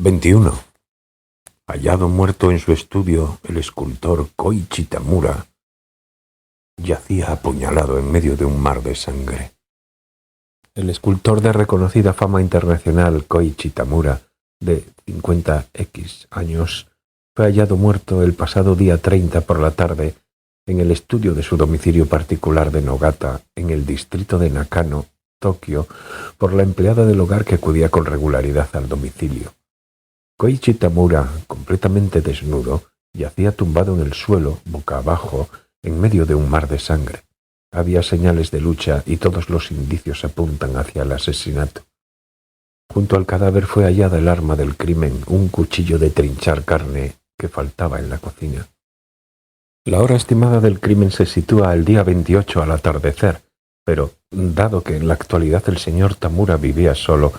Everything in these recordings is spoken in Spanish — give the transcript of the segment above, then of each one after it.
21. Hallado muerto en su estudio, el escultor Koichi Tamura yacía apuñalado en medio de un mar de sangre. El escultor de reconocida fama internacional Koichi Tamura, de 50x años, fue hallado muerto el pasado día 30 por la tarde en el estudio de su domicilio particular de Nogata, en el distrito de Nakano, Tokio, por la empleada del hogar que acudía con regularidad al domicilio. Koichi Tamura, completamente desnudo, yacía tumbado en el suelo, boca abajo, en medio de un mar de sangre. Había señales de lucha y todos los indicios apuntan hacia el asesinato. Junto al cadáver fue hallada el arma del crimen, un cuchillo de trinchar carne que faltaba en la cocina. La hora estimada del crimen se sitúa al día 28 al atardecer, pero, dado que en la actualidad el señor Tamura vivía solo,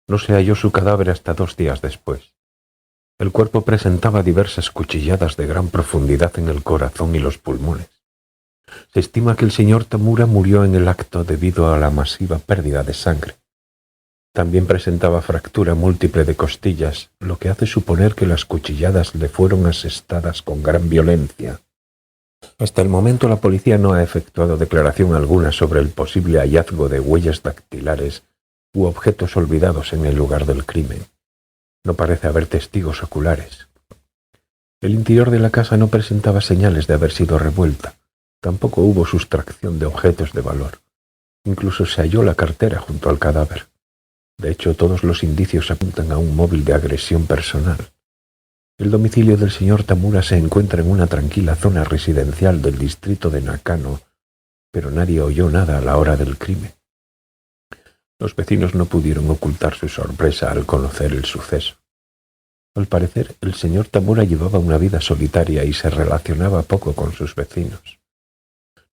no se halló su cadáver hasta 2 días después. El cuerpo presentaba diversas cuchilladas de gran profundidad en el corazón y los pulmones. Se estima que el señor Tamura murió en el acto debido a la masiva pérdida de sangre. También presentaba fractura múltiple de costillas, lo que hace suponer que las cuchilladas le fueron asestadas con gran violencia. Hasta el momento la policía no ha efectuado declaración alguna sobre el posible hallazgo de huellas dactilares u objetos olvidados en el lugar del crimen. No parece haber testigos oculares. El interior de la casa no presentaba señales de haber sido revuelta. Tampoco hubo sustracción de objetos de valor. Incluso se halló la cartera junto al cadáver. De hecho, todos los indicios apuntan a un móvil de agresión personal. El domicilio del señor Tamura se encuentra en una tranquila zona residencial del distrito de Nakano, pero nadie oyó nada a la hora del crimen. Los vecinos no pudieron ocultar su sorpresa al conocer el suceso. Al parecer, el señor Tamura llevaba una vida solitaria y se relacionaba poco con sus vecinos.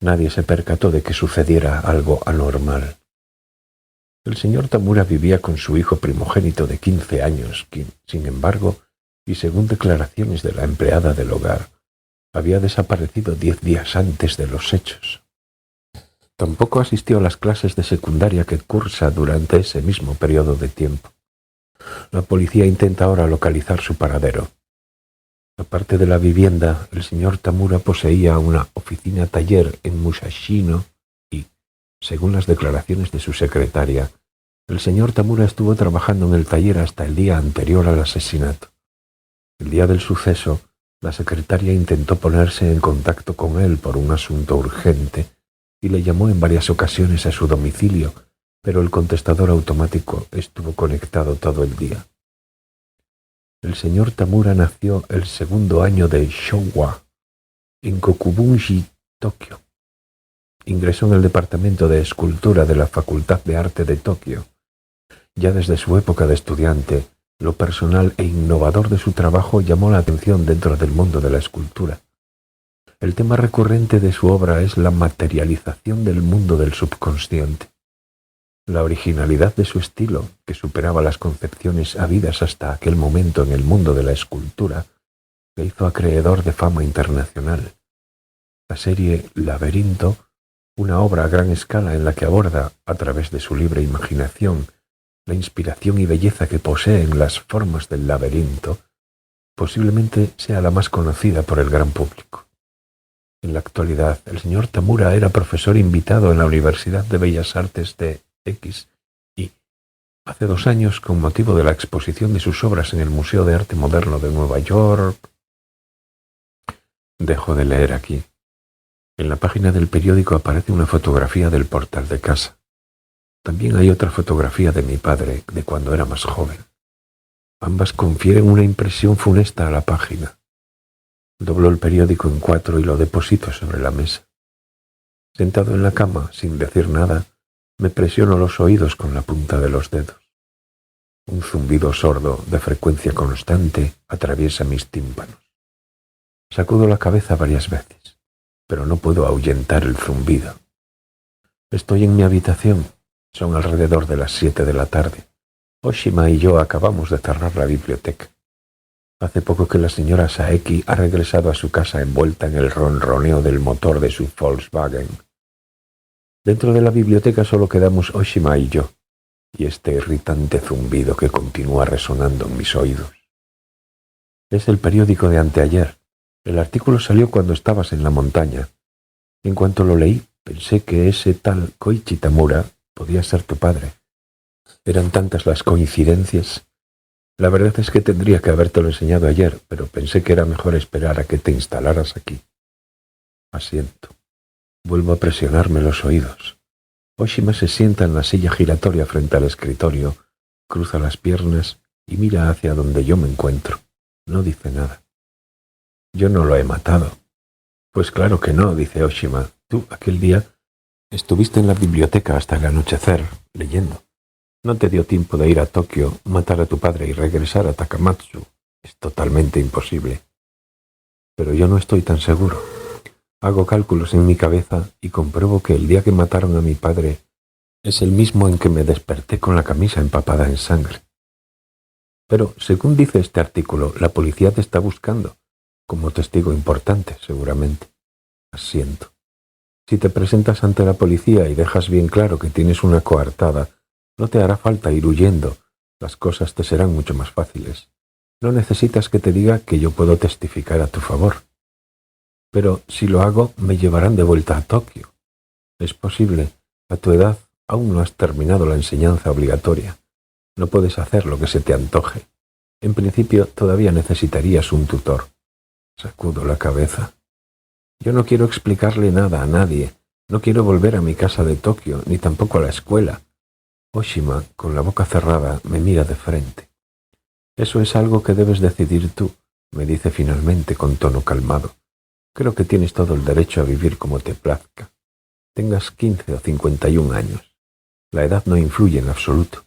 Nadie se percató de que sucediera algo anormal. El señor Tamura vivía con su hijo primogénito de 15 años, quien, sin embargo, y según declaraciones de la empleada del hogar, había desaparecido 10 días antes de los hechos. Tampoco asistió a las clases de secundaria que cursa durante ese mismo periodo de tiempo. La policía intenta ahora localizar su paradero. Aparte de la vivienda, el señor Tamura poseía una oficina-taller en Musashino y, según las declaraciones de su secretaria, el señor Tamura estuvo trabajando en el taller hasta el día anterior al asesinato. El día del suceso, la secretaria intentó ponerse en contacto con él por un asunto urgente y le llamó en varias ocasiones a su domicilio, pero el contestador automático estuvo conectado todo el día. El señor Tamura nació el 2º año de Showa, en Kokubunji, Tokio. Ingresó en el departamento de escultura de la Facultad de Arte de Tokio. Ya desde su época de estudiante, lo personal e innovador de su trabajo llamó la atención dentro del mundo de la escultura. El tema recurrente de su obra es la materialización del mundo del subconsciente. La originalidad de su estilo, que superaba las concepciones habidas hasta aquel momento en el mundo de la escultura, le hizo acreedor de fama internacional. La serie Laberinto, una obra a gran escala en la que aborda, a través de su libre imaginación, la inspiración y belleza que poseen las formas del laberinto, posiblemente sea la más conocida por el gran público. En la actualidad, el señor Tamura era profesor invitado en la Universidad de Bellas Artes de X y, hace 2 años, con motivo de la exposición de sus obras en el Museo de Arte Moderno de Nueva York... Dejo de leer aquí. En la página del periódico aparece una fotografía del portal de casa. También hay otra fotografía de mi padre, de cuando era más joven. Ambas confieren una impresión funesta a la página. Doblo el periódico en 4 y lo deposito sobre la mesa. Sentado en la cama, sin decir nada, me presiono los oídos con la punta de los dedos. Un zumbido sordo, de frecuencia constante, atraviesa mis tímpanos. Sacudo la cabeza varias veces, pero no puedo ahuyentar el zumbido. Estoy en mi habitación. Son alrededor de las 7 de la tarde. Oshima y yo acabamos de cerrar la biblioteca. Hace poco que la señora Saeki ha regresado a su casa envuelta en el ronroneo del motor de su Volkswagen. Dentro de la biblioteca solo quedamos Oshima y yo, y este irritante zumbido que continúa resonando en mis oídos. Es el periódico de anteayer. El artículo salió cuando estabas en la montaña. En cuanto lo leí, pensé que ese tal Koichi Tamura podía ser tu padre. Eran tantas las coincidencias. La verdad es que tendría que habértelo enseñado ayer, pero pensé que era mejor esperar a que te instalaras aquí. Asiento. Vuelvo a presionarme los oídos. Oshima se sienta en la silla giratoria frente al escritorio, cruza las piernas y mira hacia donde yo me encuentro. No dice nada. Yo no lo he matado. Pues claro que no, dice Oshima. Tú, aquel día, estuviste en la biblioteca hasta el anochecer, leyendo. No te dio tiempo de ir a Tokio, matar a tu padre y regresar a Takamatsu. Es totalmente imposible. Pero yo no estoy tan seguro. Hago cálculos en mi cabeza y compruebo que el día que mataron a mi padre es el mismo en que me desperté con la camisa empapada en sangre. Pero, según dice este artículo, la policía te está buscando, como testigo importante, seguramente. Asiento. Si te presentas ante la policía y dejas bien claro que tienes una coartada, no te hará falta ir huyendo. Las cosas te serán mucho más fáciles. No necesitas que te diga que yo puedo testificar a tu favor. Pero si lo hago, me llevarán de vuelta a Tokio. Es posible. A tu edad aún no has terminado la enseñanza obligatoria. No puedes hacer lo que se te antoje. En principio, todavía necesitarías un tutor. Sacudo la cabeza. Yo no quiero explicarle nada a nadie. No quiero volver a mi casa de Tokio, ni tampoco a la escuela. Oshima, con la boca cerrada, me mira de frente. Eso es algo que debes decidir tú, me dice finalmente con tono calmado. Creo que tienes todo el derecho a vivir como te plazca. Tengas 15 o 51 años. La edad no influye en absoluto.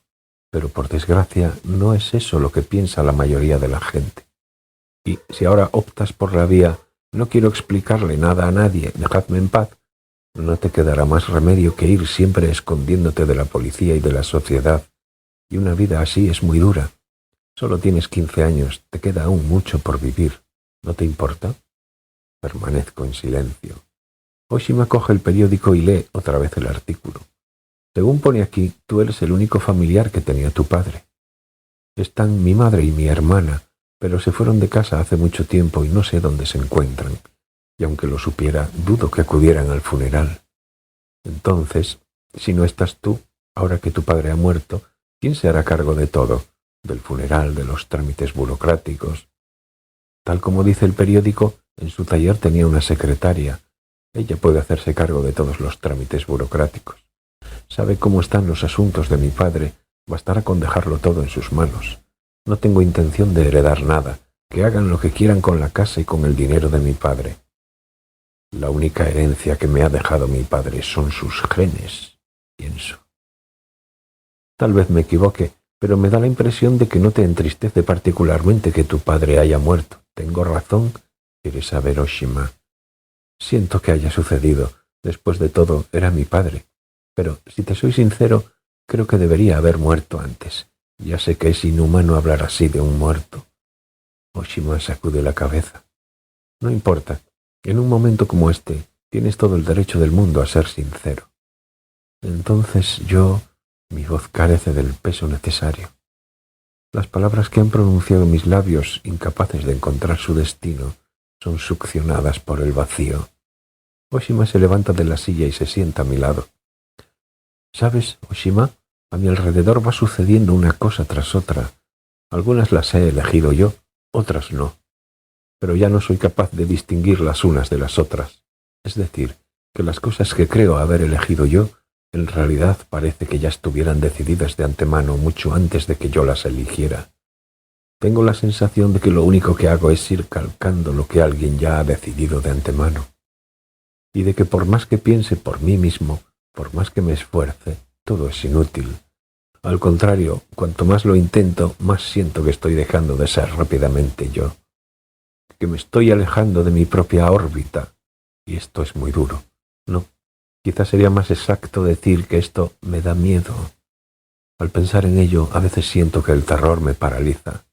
Pero por desgracia no es eso lo que piensa la mayoría de la gente. Y si ahora optas por la vía no quiero explicarle nada a nadie, dejadme en paz, no te quedará más remedio que ir siempre escondiéndote de la policía y de la sociedad. Y una vida así es muy dura. Solo tienes 15 años, te queda aún mucho por vivir. ¿No te importa? Permanezco en silencio. Oshima coge el periódico y lee otra vez el artículo. Según pone aquí, tú eres el único familiar que tenía tu padre. Están mi madre y mi hermana, pero se fueron de casa hace mucho tiempo y no sé dónde se encuentran. Y aunque lo supiera, dudo que acudieran al funeral. Entonces, si no estás tú, ahora que tu padre ha muerto, ¿quién se hará cargo de todo? Del funeral, de los trámites burocráticos. Tal como dice el periódico, en su taller tenía una secretaria. Ella puede hacerse cargo de todos los trámites burocráticos. Sabe cómo están los asuntos de mi padre, bastará con dejarlo todo en sus manos. No tengo intención de heredar nada, que hagan lo que quieran con la casa y con el dinero de mi padre. La única herencia que me ha dejado mi padre son sus genes, pienso. Tal vez me equivoque, pero me da la impresión de que no te entristece particularmente que tu padre haya muerto. ¿Tengo razón? ¿Quieres saber, Oshima? Siento que haya sucedido. Después de todo, era mi padre. Pero, si te soy sincero, creo que debería haber muerto antes. Ya sé que es inhumano hablar así de un muerto. Oshima sacude la cabeza. No importa. En un momento como este, tienes todo el derecho del mundo a ser sincero. Entonces mi voz carece del peso necesario. Las palabras que han pronunciado mis labios, incapaces de encontrar su destino, son succionadas por el vacío. Oshima se levanta de la silla y se sienta a mi lado. ¿Sabes, Oshima? A mi alrededor va sucediendo una cosa tras otra. Algunas las he elegido yo, otras no. Pero ya no soy capaz de distinguir las unas de las otras. Es decir, que las cosas que creo haber elegido yo, en realidad parece que ya estuvieran decididas de antemano mucho antes de que yo las eligiera. Tengo la sensación de que lo único que hago es ir calcando lo que alguien ya ha decidido de antemano. Y de que por más que piense por mí mismo, por más que me esfuerce, todo es inútil. Al contrario, cuanto más lo intento, más siento que estoy dejando de ser rápidamente yo. Que me estoy alejando de mi propia órbita. Y esto es muy duro. No, quizás sería más exacto decir que esto me da miedo. Al pensar en ello, a veces siento que el terror me paraliza.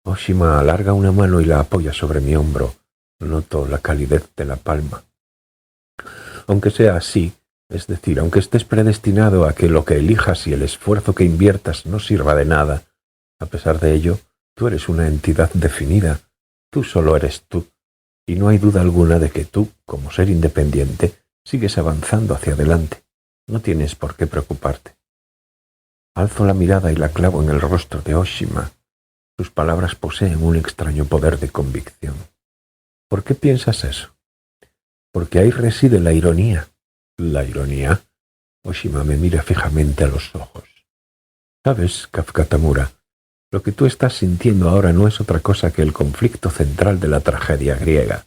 Oshima alarga una mano y la apoya sobre mi hombro. Noto la calidez de la palma. Aunque sea así, es decir, aunque estés predestinado a que lo que elijas y el esfuerzo que inviertas no sirva de nada, a pesar de ello, Tú eres una entidad definida, tú solo eres tú, y no hay duda alguna de que tú, como ser independiente, sigues avanzando hacia adelante. No tienes por qué preocuparte. Alzo la mirada y la clavo en el rostro de Oshima. Sus palabras poseen un extraño poder de convicción. ¿Por qué piensas eso? Porque ahí reside la ironía. ¿La ironía? Oshima me mira fijamente a los ojos. ¿Sabes, Kafka Tamura? Lo que tú estás sintiendo ahora no es otra cosa que el conflicto central de la tragedia griega.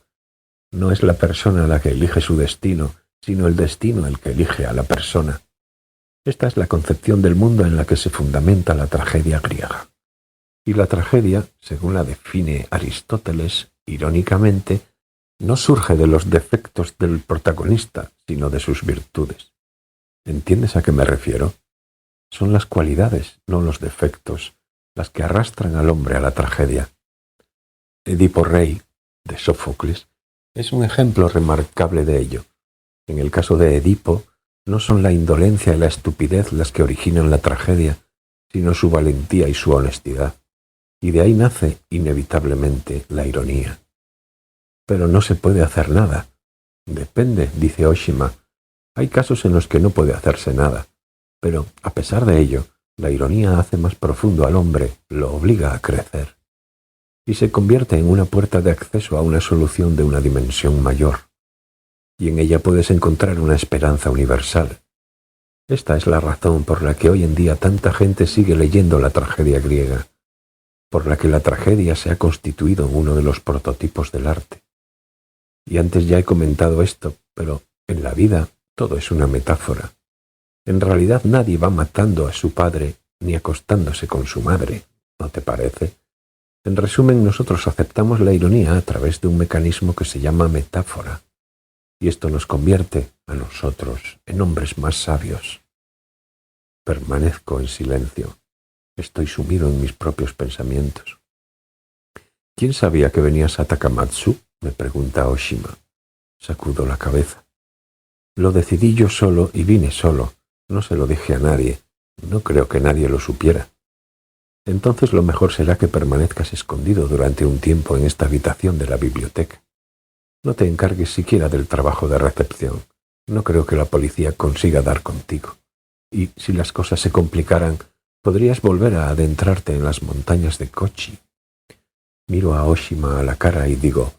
No es la persona la que elige su destino, sino el destino el que elige a la persona. Esta es la concepción del mundo en la que se fundamenta la tragedia griega. Y la tragedia, según la define Aristóteles, irónicamente, no surge de los defectos del protagonista, sino de sus virtudes. ¿Entiendes a qué me refiero? Son las cualidades, no los defectos, las que arrastran al hombre a la tragedia. Edipo Rey, de Sófocles, es un ejemplo remarcable de ello. En el caso de Edipo, no son la indolencia y la estupidez las que originan la tragedia, sino su valentía y su honestidad. Y de ahí nace, inevitablemente, la ironía. Pero no se puede hacer nada. Depende, dice Oshima. Hay casos en los que no puede hacerse nada. Pero, a pesar de ello, la ironía hace más profundo al hombre, lo obliga a crecer. Y se convierte en una puerta de acceso a una solución de una dimensión mayor. Y en ella puedes encontrar una esperanza universal. Esta es la razón por la que hoy en día tanta gente sigue leyendo la tragedia griega, por la que la tragedia se ha constituido en uno de los prototipos del arte. Y antes ya he comentado esto, pero en la vida todo es una metáfora. En realidad nadie va matando a su padre ni acostándose con su madre, ¿no te parece? En resumen, nosotros aceptamos la ironía a través de un mecanismo que se llama metáfora, y esto nos convierte a nosotros en hombres más sabios. Permanezco en silencio. Estoy sumido en mis propios pensamientos. ¿Quién sabía que venías a Takamatsu?, me pregunta Oshima. Sacudo la cabeza. Lo decidí yo solo y vine solo. No se lo dije a nadie. No creo que nadie lo supiera. Entonces lo mejor será que permanezcas escondido durante un tiempo en esta habitación de la biblioteca. No te encargues siquiera del trabajo de recepción. No creo que la policía consiga dar contigo. Y si las cosas se complicaran, podrías volver a adentrarte en las montañas de Kochi. Miro a Oshima a la cara y digo,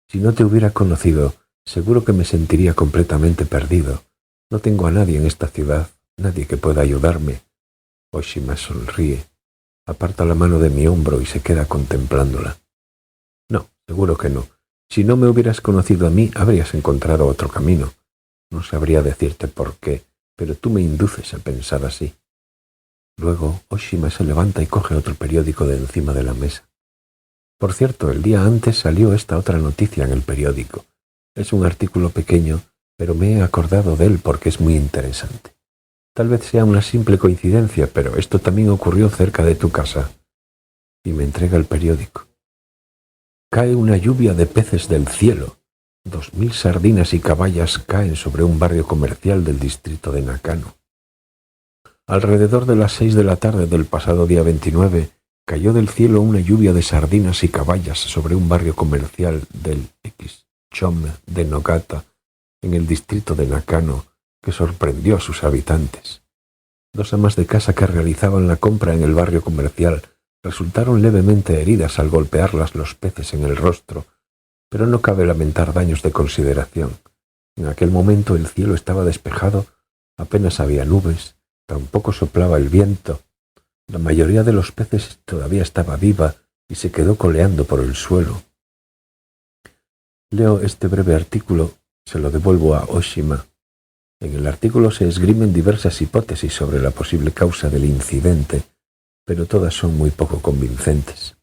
si no te hubiera conocido, seguro que me sentiría completamente perdido. No tengo a nadie en esta ciudad, nadie que pueda ayudarme. Oshima sonríe, aparta la mano de mi hombro y se queda contemplándola. No, seguro que no. Si no me hubieras conocido a mí, habrías encontrado otro camino. No sabría decirte por qué, pero tú me induces a pensar así. Luego, Oshima se levanta y coge otro periódico de encima de la mesa. Por cierto, el día antes salió esta otra noticia en el periódico. Es un artículo pequeño, pero me he acordado de él porque es muy interesante. Tal vez sea una simple coincidencia, pero esto también ocurrió cerca de tu casa. Y me entrega el periódico. Cae una lluvia de peces del cielo. 2000 sardinas y caballas caen sobre un barrio comercial del distrito de Nakano. Alrededor de las 6 de la tarde del pasado día 29, cayó del cielo una lluvia de sardinas y caballas sobre un barrio comercial del X-Chom de Nogata, en el distrito de Nakano, que sorprendió a sus habitantes. 2 amas de casa que realizaban la compra en el barrio comercial resultaron levemente heridas al golpearlas los peces en el rostro, pero no cabe lamentar daños de consideración. En aquel momento el cielo estaba despejado, apenas había nubes, tampoco soplaba el viento. La mayoría de los peces todavía estaba viva y se quedó coleando por el suelo. Leo este breve artículo, se lo devuelvo a Oshima. En el artículo se esgrimen diversas hipótesis sobre la posible causa del incidente, pero todas son muy poco convincentes.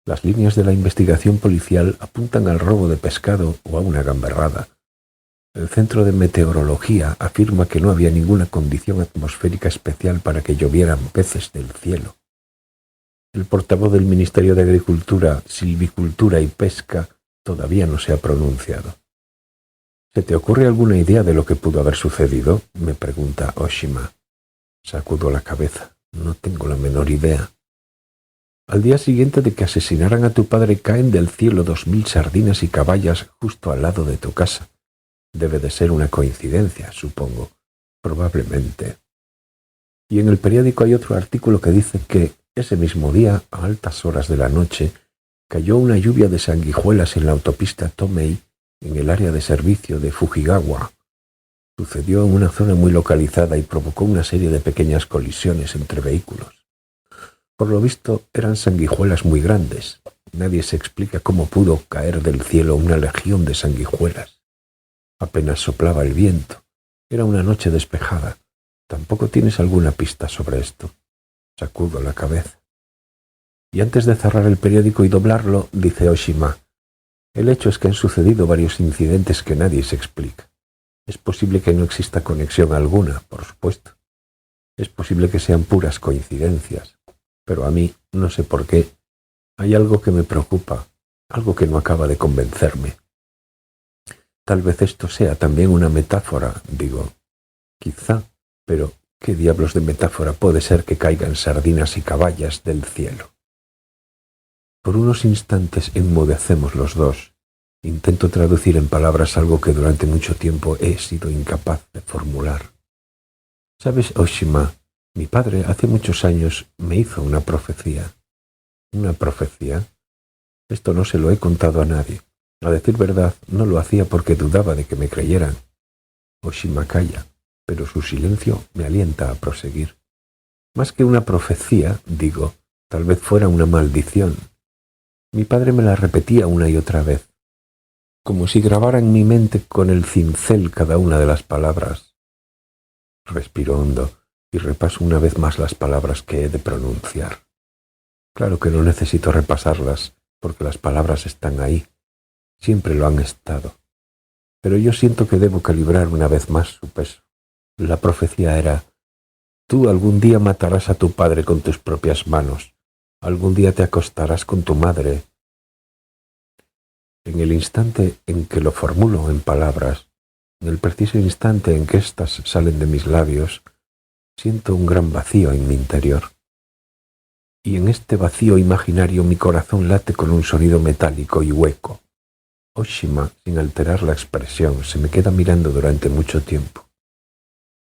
Las líneas de la investigación policial apuntan al robo de pescado o a una gamberrada. El Centro de Meteorología afirma que no había ninguna condición atmosférica especial para que llovieran peces del cielo. El portavoz del Ministerio de Agricultura, Silvicultura y Pesca todavía no se ha pronunciado. ¿Se te ocurre alguna idea de lo que pudo haber sucedido?, me pregunta Oshima. Sacudo la cabeza. No tengo la menor idea. Al día siguiente de que asesinaran a tu padre caen del cielo 2000 sardinas y caballas justo al lado de tu casa. Debe de ser una coincidencia, supongo. Probablemente. Y en el periódico hay otro artículo que dice que ese mismo día, a altas horas de la noche, cayó una lluvia de sanguijuelas en la autopista Tomei, en el área de servicio de Fujigawa. Sucedió en una zona muy localizada y provocó una serie de pequeñas colisiones entre vehículos. Por lo visto, eran sanguijuelas muy grandes. Nadie se explica cómo pudo caer del cielo una legión de sanguijuelas. Apenas soplaba el viento. Era una noche despejada. ¿Tampoco tienes alguna pista sobre esto? Sacudo la cabeza. Y antes de cerrar el periódico y doblarlo, dice Oshima, el hecho es que han sucedido varios incidentes que nadie se explica. Es posible que no exista conexión alguna, por supuesto. Es posible que sean puras coincidencias. Pero a mí, no sé por qué, hay algo que me preocupa, algo que no acaba de convencerme. Tal vez esto sea también una metáfora, digo. Quizá, pero ¿qué diablos de metáfora puede ser que caigan sardinas y caballas del cielo? Por unos instantes enmudecemos los dos. Intento traducir en palabras algo que durante mucho tiempo he sido incapaz de formular. ¿Sabes, Oshima? Mi padre hace muchos años me hizo una profecía. ¿Una profecía? Esto no se lo he contado a nadie. A decir verdad, no lo hacía porque dudaba de que me creyeran. Oshima calla, pero su silencio me alienta a proseguir. Más que una profecía, digo, tal vez fuera una maldición. Mi padre me la repetía una y otra vez, como si grabara en mi mente con el cincel cada una de las palabras. Respiro hondo y repaso una vez más las palabras que he de pronunciar. Claro que no necesito repasarlas, porque las palabras están ahí. Siempre lo han estado. Pero yo siento que debo calibrar una vez más su peso. La profecía era: tú algún día matarás a tu padre con tus propias manos. Algún día te acostarás con tu madre. En el instante en que lo formulo en palabras, en el preciso instante en que éstas salen de mis labios, siento un gran vacío en mi interior. Y en este vacío imaginario mi corazón late con un sonido metálico y hueco. Oshima, sin alterar la expresión, se me queda mirando durante mucho tiempo.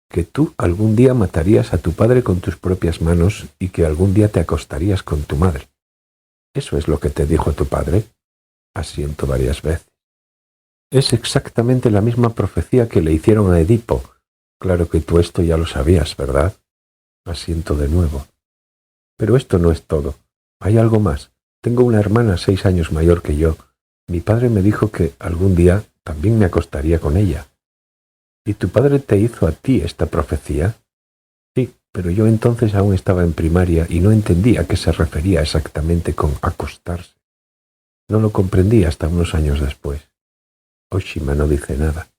Que tú algún día matarías a tu padre con tus propias manos y que algún día te acostarías con tu madre. ¿Eso es lo que te dijo tu padre? Asiento varias veces. Es exactamente la misma profecía que le hicieron a Edipo. Claro que tú esto ya lo sabías, ¿verdad? Asiento de nuevo. Pero esto no es todo. Hay algo más. Tengo una hermana 6 años mayor que yo. Mi padre me dijo que algún día también me acostaría con ella. ¿Y tu padre te hizo a ti esta profecía? Sí, pero yo entonces aún estaba en primaria y no entendía a qué se refería exactamente con acostarse. No lo comprendí hasta unos años después. Oshima no dice nada.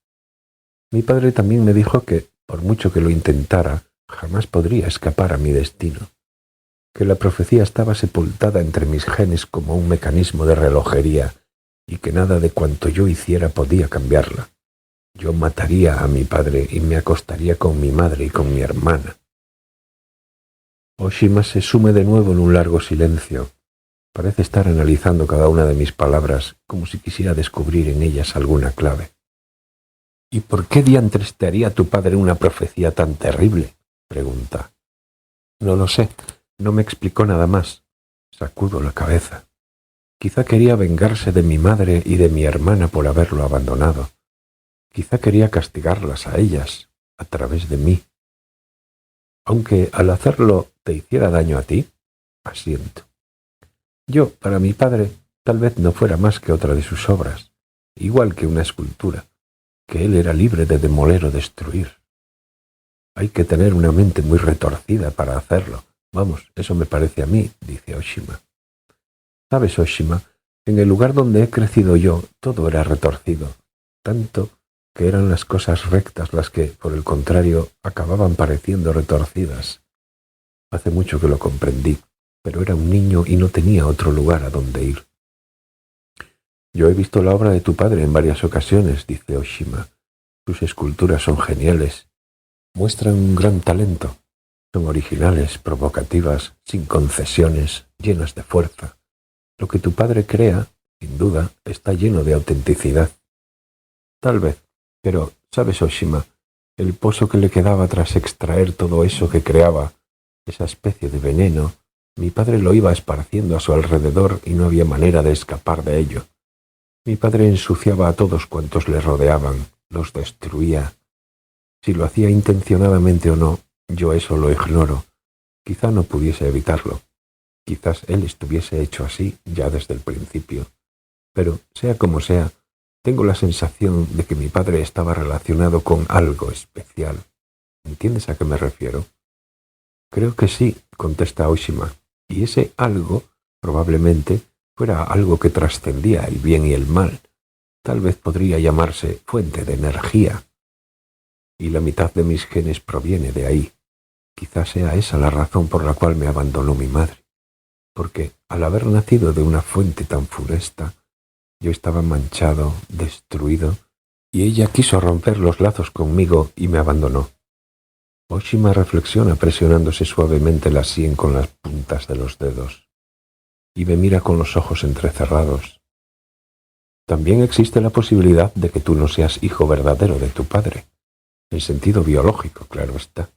Mi padre también me dijo que, por mucho que lo intentara, jamás podría escapar a mi destino. Que la profecía estaba sepultada entre mis genes como un mecanismo de relojería y que nada de cuanto yo hiciera podía cambiarla. Yo mataría a mi padre y me acostaría con mi madre y con mi hermana. Oshima se sume de nuevo en un largo silencio. Parece estar analizando cada una de mis palabras, como si quisiera descubrir en ellas alguna clave. ¿Y por qué diantres te haría tu padre una profecía tan terrible?, pregunta. No lo sé, no me explicó nada más. Sacudo la cabeza. Quizá quería vengarse de mi madre y de mi hermana por haberlo abandonado. Quizá quería castigarlas a ellas, a través de mí. Aunque al hacerlo te hiciera daño a ti, asiento. Yo, para mi padre, tal vez no fuera más que otra de sus obras, igual que una escultura, que él era libre de demoler o destruir. Hay que tener una mente muy retorcida para hacerlo. Vamos, eso me parece a mí, dice Oshima. ¿Sabes, Oshima? En el lugar donde he crecido yo, todo era retorcido, tanto que eran las cosas rectas las que, por el contrario, acababan pareciendo retorcidas. Hace mucho que lo comprendí, pero era un niño y no tenía otro lugar a donde ir. Yo he visto la obra de tu padre en varias ocasiones, dice Oshima. Sus esculturas son geniales. Muestran un gran talento. Son originales, provocativas, sin concesiones, llenas de fuerza. Lo que tu padre crea, sin duda, está lleno de autenticidad. Tal vez, pero, ¿sabes, Oshima? El pozo que le quedaba tras extraer todo eso que creaba, esa especie de veneno, mi padre lo iba esparciendo a su alrededor y no había manera de escapar de ello. Mi padre ensuciaba a todos cuantos le rodeaban, los destruía. Si lo hacía intencionadamente o no, yo eso lo ignoro. Quizá no pudiese evitarlo. Quizás él estuviese hecho así ya desde el principio. Pero, sea como sea, tengo la sensación de que mi padre estaba relacionado con algo especial. ¿Entiendes a qué me refiero? Creo que sí, contesta Oshima, y ese algo, probablemente, fuera algo que trascendía el bien y el mal. Tal vez podría llamarse fuente de energía. Y la mitad de mis genes proviene de ahí. Quizás sea esa la razón por la cual me abandonó mi madre. Porque, al haber nacido de una fuente tan funesta, yo estaba manchado, destruido, y ella quiso romper los lazos conmigo y me abandonó. Oshima reflexiona presionándose suavemente la sien con las puntas de los dedos, y me mira con los ojos entrecerrados. También existe la posibilidad de que tú no seas hijo verdadero de tu padre, en sentido biológico, claro está.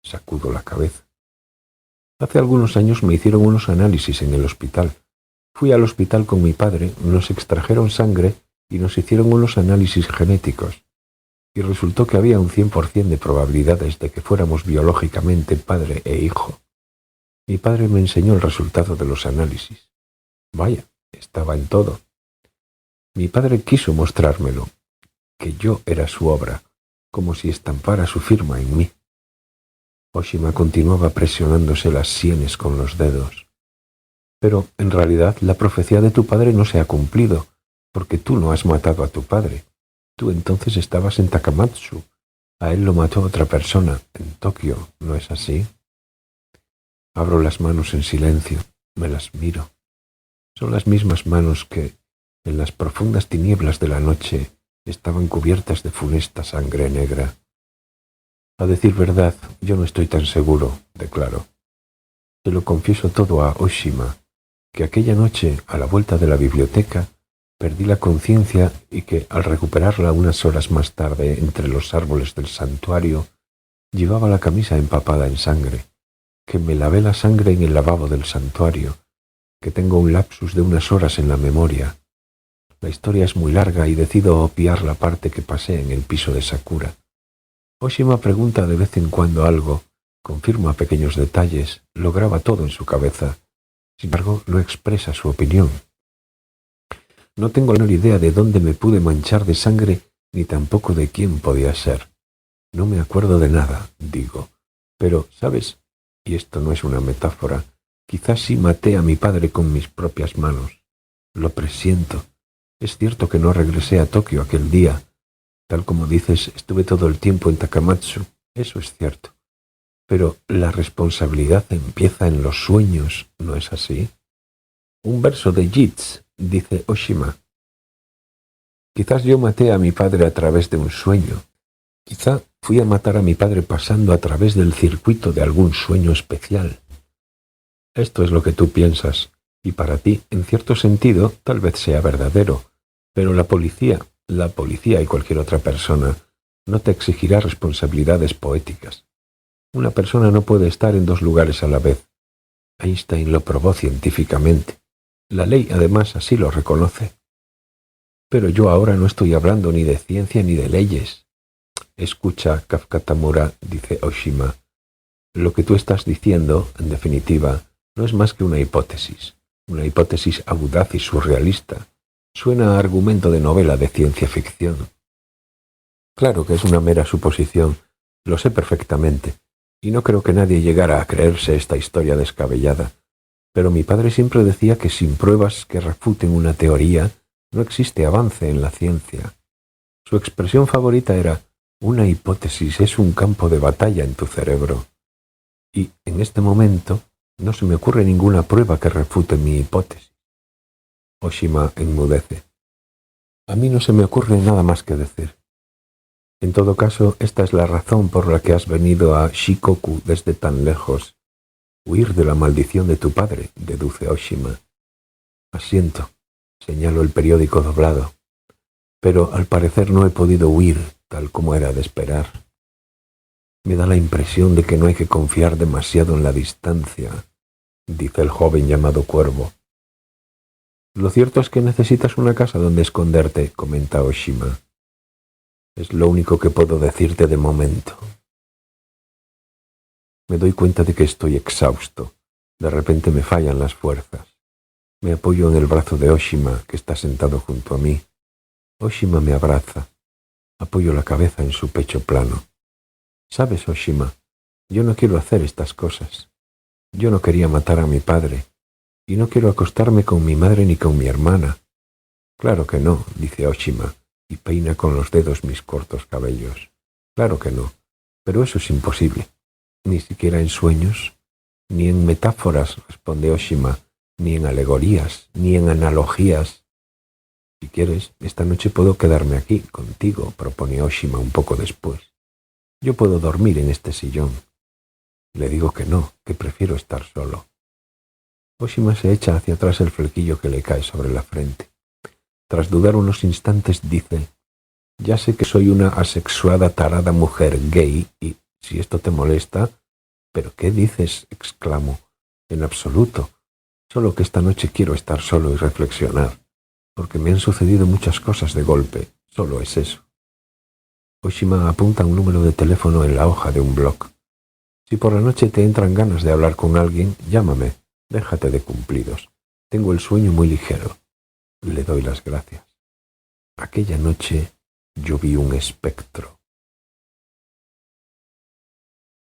Sacudo la cabeza. Hace algunos años me hicieron unos análisis en el hospital. Fui al hospital con mi padre, nos extrajeron sangre y nos hicieron unos análisis genéticos. Y resultó que había un 100% de probabilidades de que fuéramos biológicamente padre e hijo. Mi padre me enseñó el resultado de los análisis. Vaya, estaba en todo. Mi padre quiso mostrármelo, que yo era su obra, como si estampara su firma en mí. Oshima continuaba presionándose las sienes con los dedos. Pero, en realidad, la profecía de tu padre no se ha cumplido, porque tú no has matado a tu padre. Tú entonces estabas en Takamatsu. A él lo mató otra persona, en Tokio, ¿no es así? Abro las manos en silencio, me las miro. Son las mismas manos que, en las profundas tinieblas de la noche, estaban cubiertas de funesta sangre negra. A decir verdad, yo no estoy tan seguro, declaro. Se lo confieso todo a Oshima, que aquella noche, a la vuelta de la biblioteca, perdí la conciencia y que, al recuperarla unas horas más tarde entre los árboles del santuario, llevaba la camisa empapada en sangre, que me lavé la sangre en el lavabo del santuario, que tengo un lapsus de unas horas en la memoria. La historia es muy larga y decido obviar la parte que pasé en el piso de Sakura. Oshima pregunta de vez en cuando algo, confirma pequeños detalles, lo graba todo en su cabeza. Sin embargo, no expresa su opinión. No tengo la menor idea de dónde me pude manchar de sangre, ni tampoco de quién podía ser. No me acuerdo de nada, digo. Pero, ¿sabes? Y esto no es una metáfora. Quizás sí maté a mi padre con mis propias manos. Lo presiento. Es cierto que no regresé a Tokio aquel día. Tal como dices, estuve todo el tiempo en Takamatsu. Eso es cierto. Pero la responsabilidad empieza en los sueños, ¿no es así? Un verso de Yeats, dice Oshima. Quizás yo maté a mi padre a través de un sueño. Quizá fui a matar a mi padre pasando a través del circuito de algún sueño especial. Esto es lo que tú piensas, y para ti, en cierto sentido, tal vez sea verdadero, pero la policía y cualquier otra persona, no te exigirá responsabilidades poéticas. Una persona no puede estar en dos lugares a la vez. Einstein lo probó científicamente. La ley, además, así lo reconoce. Pero yo ahora no estoy hablando ni de ciencia ni de leyes. Escucha, Kafka Tamura, dice Oshima. Lo que tú estás diciendo, en definitiva, no es más que una hipótesis audaz y surrealista. Suena a argumento de novela de ciencia ficción. Claro que es una mera suposición, lo sé perfectamente, y no creo que nadie llegara a creerse esta historia descabellada. Pero mi padre siempre decía que sin pruebas que refuten una teoría, no existe avance en la ciencia. Su expresión favorita era: una hipótesis es un campo de batalla en tu cerebro. Y, en este momento, no se me ocurre ninguna prueba que refute mi hipótesis. Oshima enmudece. A mí no se me ocurre nada más que decir. En todo caso, esta es la razón por la que has venido a Shikoku desde tan lejos. Huir de la maldición de tu padre, deduce Oshima. Asiento, señalo el periódico doblado. Pero al parecer no he podido huir, tal como era de esperar. Me da la impresión de que no hay que confiar demasiado en la distancia, dice el joven llamado Cuervo. Lo cierto es que necesitas una casa donde esconderte, comenta Oshima. Es lo único que puedo decirte de momento. Me doy cuenta de que estoy exhausto. De repente me fallan las fuerzas. Me apoyo en el brazo de Oshima, que está sentado junto a mí. Oshima me abraza. Apoyo la cabeza en su pecho plano. ¿Sabes, Oshima? Yo no quiero hacer estas cosas. Yo no quería matar a mi padre. Y no quiero acostarme con mi madre ni con mi hermana. Claro que no, dice Oshima, y peina con los dedos mis cortos cabellos. Claro que no, pero eso es imposible. Ni siquiera en sueños, ni en metáforas, responde Oshima, ni en alegorías, ni en analogías. Si quieres, esta noche puedo quedarme aquí, contigo, propone Oshima un poco después. Yo puedo dormir en este sillón. Le digo que no, que prefiero estar solo. Oshima se echa hacia atrás el flequillo que le cae sobre la frente. Tras dudar unos instantes dice: «Ya sé que soy una asexuada tarada mujer gay y, si esto te molesta...» «¿Pero qué dices?», exclamo. «En absoluto. Solo que esta noche quiero estar solo y reflexionar, porque me han sucedido muchas cosas de golpe. Solo es eso». Oshima apunta un número de teléfono en la hoja de un blog. «Si por la noche te entran ganas de hablar con alguien, llámame. Déjate de cumplidos. Tengo el sueño muy ligero». Le doy las gracias. Aquella noche yo vi un espectro.